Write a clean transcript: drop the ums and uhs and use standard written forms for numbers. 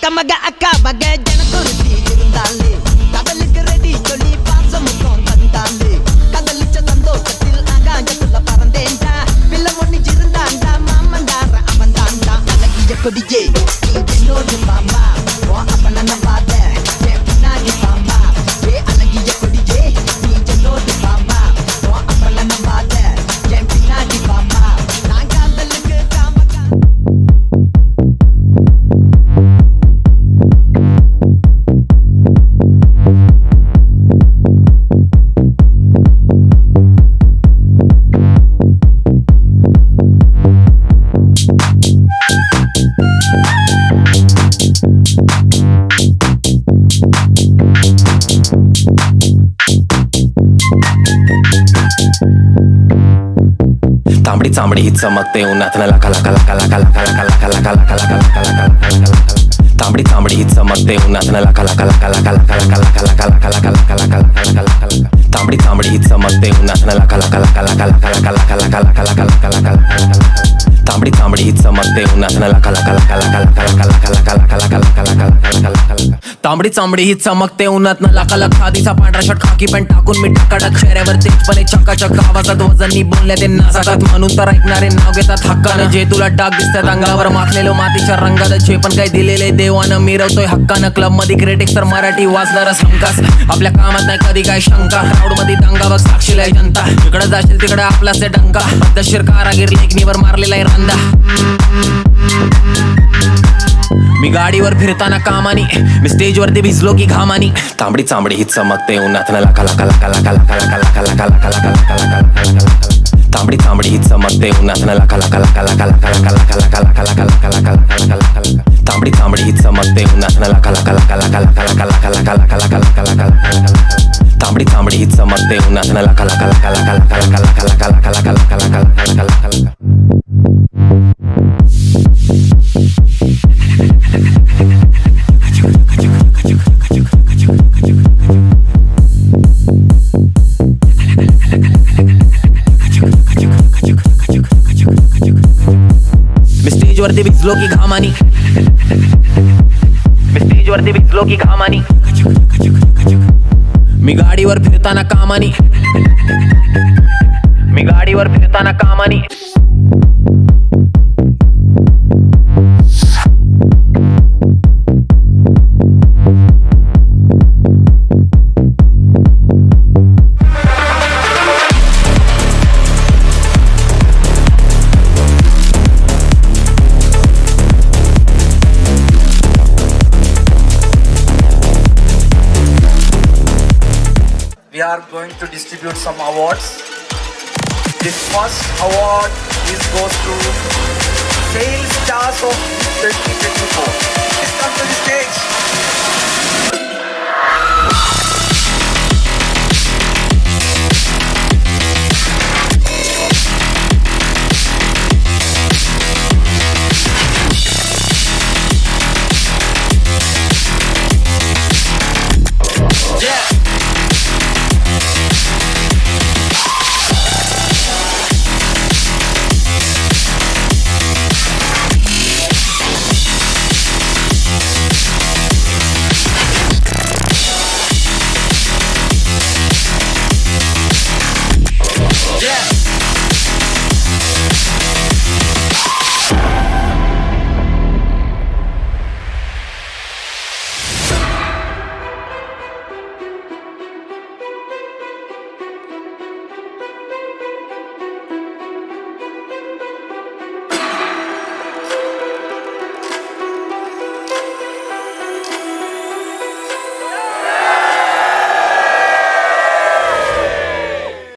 அக்கமக அக்காவக ஜனக்குருத்தி இருந்தாலே கடலுக்கு ரெடி சொல்லி பாசமுகம் தந்தாலே கதலிச்ச சந்தோஷத்தில் ஆகாயத்துல பறந்தேன்டா பிள்ளை ஒண்ணு இருந்தாண்டா மாமன்டார அவன் தாண்டா அழகிய கொடியே நீ என்னோடு பாம்பா ஓ அப்ப நான் பாத என் பின்னாடி பாம்பா ஏ அழகிய கொடியே நீ என்னோடு பாம்பா ஓ அப்ப நான் பாத என் பின்னாடி பாம்பா நான் காதலுக்கு காமகா तांबडी चांबडी ही चमकते उन्हात न लका लका लका लका लका लका लका लका लका लका लका लका तांबडी चांबडी ही चमकते उन्हात न लका लका लका लका लका लका लका लका लका लका लका लका लका तांबडी चांबडी ही चमकते उन्हात न लका लका लका लका लका लका लका लका लका लका लका तांबडी चांबडी ही चमकते उन्हात न लका लका लका लका लका लका लका लका लका लका लका लका तांबडी चांबडी ही चमकते उन्हात न लाका लख आधीचा पांढरा शर्ट खाकी पॅन्ट टाकून मी कडक चेहऱ्यावर तेजपणे चकाचक आवाजात वजनी बोलल्या ते नासाकात म्हणून तर ऐकणारे नाव घेतात हक्कानं जे तुला डाग दिसतात अंगावर माखलेलो मातीच्या रंगात जे पण काही दिलेले देवानं मिरवतोय हक्कानं क्लब मध्ये क्रिटिक्स तर मराठी वाचणारा हमखास आपल्या कामात नाही कधी काय शंका क्राऊड मध्ये दंगा बघ साक्षीला जनता इकडे जाशील तिकडे आपलाच आहे डंका पद्धतशीर कारागीर लेखणीवर मारलेला आहे रंदा मी गाडीवर फिरताना कामानी मी स्टेजवरती भिजलो की घामानी तांबडी चांबडी ही चमकते उन्हात न लका लका लका लका लका लका लका लका लका लका लका तांबडी चांबडी ही चमकते उन्हात न लका लका लका लका लका लका लका लका लका लका लका लका तांबडी चांबडी ही चमकते उन्हात न लका लका लका लका लका लका लका लका लका लका लका तांबडी चांबडी ही चमकते उन्हात न लका लका लका लका लका लका लका लका लका लका लका लका मी स्टेजवरती भिजलो की घामानी मी स्टेजवरती भिजलो की घामानी मी गाडीवर फिरताना कामानी मी गाडीवर फिरताना कामानी We are going to distribute some awards. This first award goes to Sales Stars of 2023.